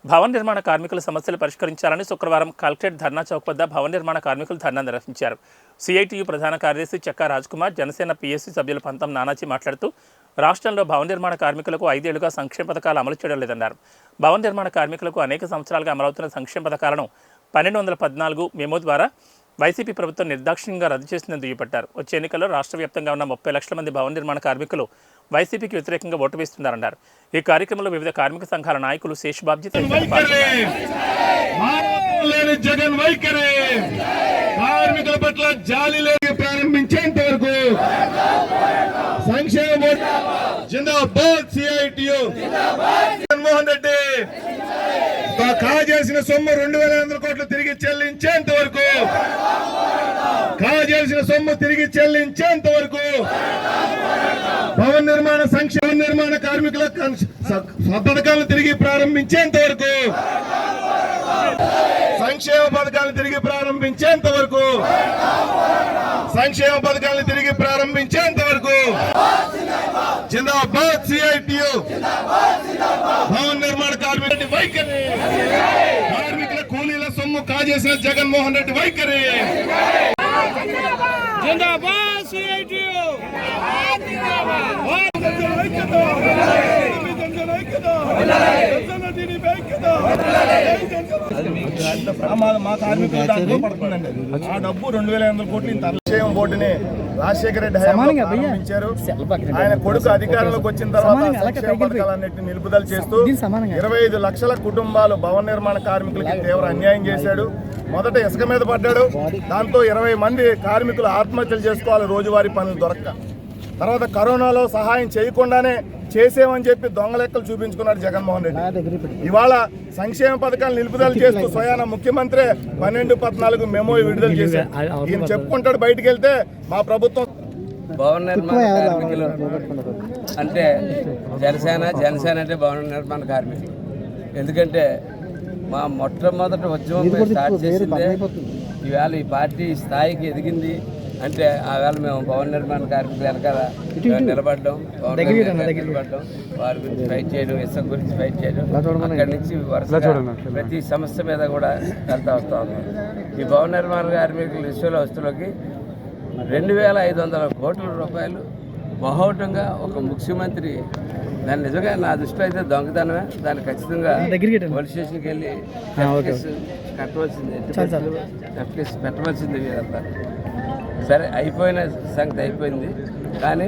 భవన నిర్మాణ కార్మికుల సమస్యలు పరిష్కరించాలని శుక్రవారం కలెక్టరేట్ ధర్నా చౌక్ వద్ద భవన నిర్మాణ కార్మికులు ధర్నా నిర్వహించారు. సిఐటియు ప్రధాన కార్యదర్శి చెక్కా రాజ్కుమార్, జనసేన పిఎస్సి సభ్యులు పంతం నానాజీ మాట్లాడుతూ రాష్ట్రంలో భవన నిర్మాణ కార్మికులకు 5 ఏళ్లుగా సంక్షేమ పథకాలు అమలు చేయడం లేదన్నారు. భవన నిర్మాణ కార్మికులకు అనేక సంవత్సరాలుగా అమలవుతున్న సంక్షేమ పథకాలను 1214 మెమో ద్వారా వైసీపీ ప్రభుత్వం నిర్దాక్షిణ్యంగా రద్దు చేసిందని దుయ్యబట్టారు. వచ్చే ఎన్నికల్లో రాష్ట్ర వ్యాప్తంగా ఉన్న 30 లక్షల మంది భవన నిర్మాణ కార్మికులు వైసీపీకి వ్యతిరేకంగా ఓటు వేస్తున్నారన్నారు. ఈ కార్యక్రమంలో వివిధ కార్మిక సంఘాల నాయకులు శేషబాబ్జీ జగన్ వైఖరి కార్మికుల పట్ల జాలి లేని ప్రారంభించేంత వరకు సంక్షేమ జిందాబాద్ సిఐటియు జగన్మోహన్ రెడ్డి కాజేసిన సొమ్ము 2500 కోట్లు తిరిగి చెల్లించేంత వరకు కాజేసిన సొమ్ము తిరిగి చెల్లించేంత వరకు భవన నిర్మాణ సంక్షేమ నిర్మాణ కార్మికుల పథకాలను తిరిగి ప్రారంభించేంత వరకు సంక్షేమ పథకాలను తిరిగి ప్రారంభించేంత వరకు సంక్షేమ పథకాలను తిరిగి ప్రారంభించేంత వరకు జిందాబాద్ సిఐటియు భవన నిర్మాణ కార్మికుల వైఖరి కార్మికుల కూలీల సొమ్ము కాజేసిన జగన్మోహన్ రెడ్డి వైఖరి జిందాబాద్ సిఐటియు మా కార్మికులు దాంట్లో పడుతుందండి. ఆ డబ్బు 2500 కోట్లు సంక్షేమ బోర్డుని రాజశేఖర రెడ్డి హయాంలో ప్రారంభించారు. ఆయన కొడుకు అధికారంలోకి వచ్చిన తర్వాత సంక్షేమ పథకాలన్నింటినీ నిలుపుదల చేస్తూ 25 లక్షల కుటుంబాలు భవన నిర్మాణ కార్మికులకి తీవ్ర అన్యాయం చేశాడు. మొదట ఇసుక మీద పడ్డాడు. దాంతో 20 మంది కార్మికులు ఆత్మహత్యలు చేసుకోవాలి రోజువారీ పనులు దొరక్క. తర్వాత కరోనాలో సహాయం చేయకుండానే చేసేమని చెప్పి దొంగ లెక్కలు చూపించుకున్నాడు జగన్మోహన్ రెడ్డి. ఇవాళ సంక్షేమ పథకాలు నిలుపుదల చేస్తూ స్వయాన ముఖ్యమంత్రి 1214 మెమో విడుదల చేశారు. ఈయన చెప్పుకుంటాడు బయటికి వెళ్తే మా ప్రభుత్వం భవన నిర్మాణ కార్మికులు అంటే జనసేన అంటే భవన నిర్మాణ కార్మికులు. ఎందుకంటే మా మొట్టమొదటి ఉద్యమం స్టార్ట్ చేసిందే ఈవేళ ఈ పార్టీ స్థాయికి ఎదిగింది అంటే ఆవేళ మేము భవన నిర్మాణ కార్మికులు వెనకాల నిలబడ్డం, నిలబడ్డం, వారి గురించి ఫైట్ చేయడం, ఇసుక గురించి ఫైట్ చేయడం, అక్కడి నుంచి వరుసగా ప్రతి సమస్య మీద కూడా వెళ్తా వస్తూ ఉన్నాం. ఈ భవన నిర్మాణ కార్మికుల విషయంలో వస్తువులకి 2500 కోట్ల రూపాయలు మహోటంగా ఒక ముఖ్యమంత్రి దాన్ని నిజంగా నా దృష్టిలో అయితే దొంగతనమే. దాన్ని ఖచ్చితంగా పోలీస్ స్టేషన్కి వెళ్ళి పెట్టవలసింది వీరంతా. సరే అయిపోయిన సంగతి అయిపోయింది. కానీ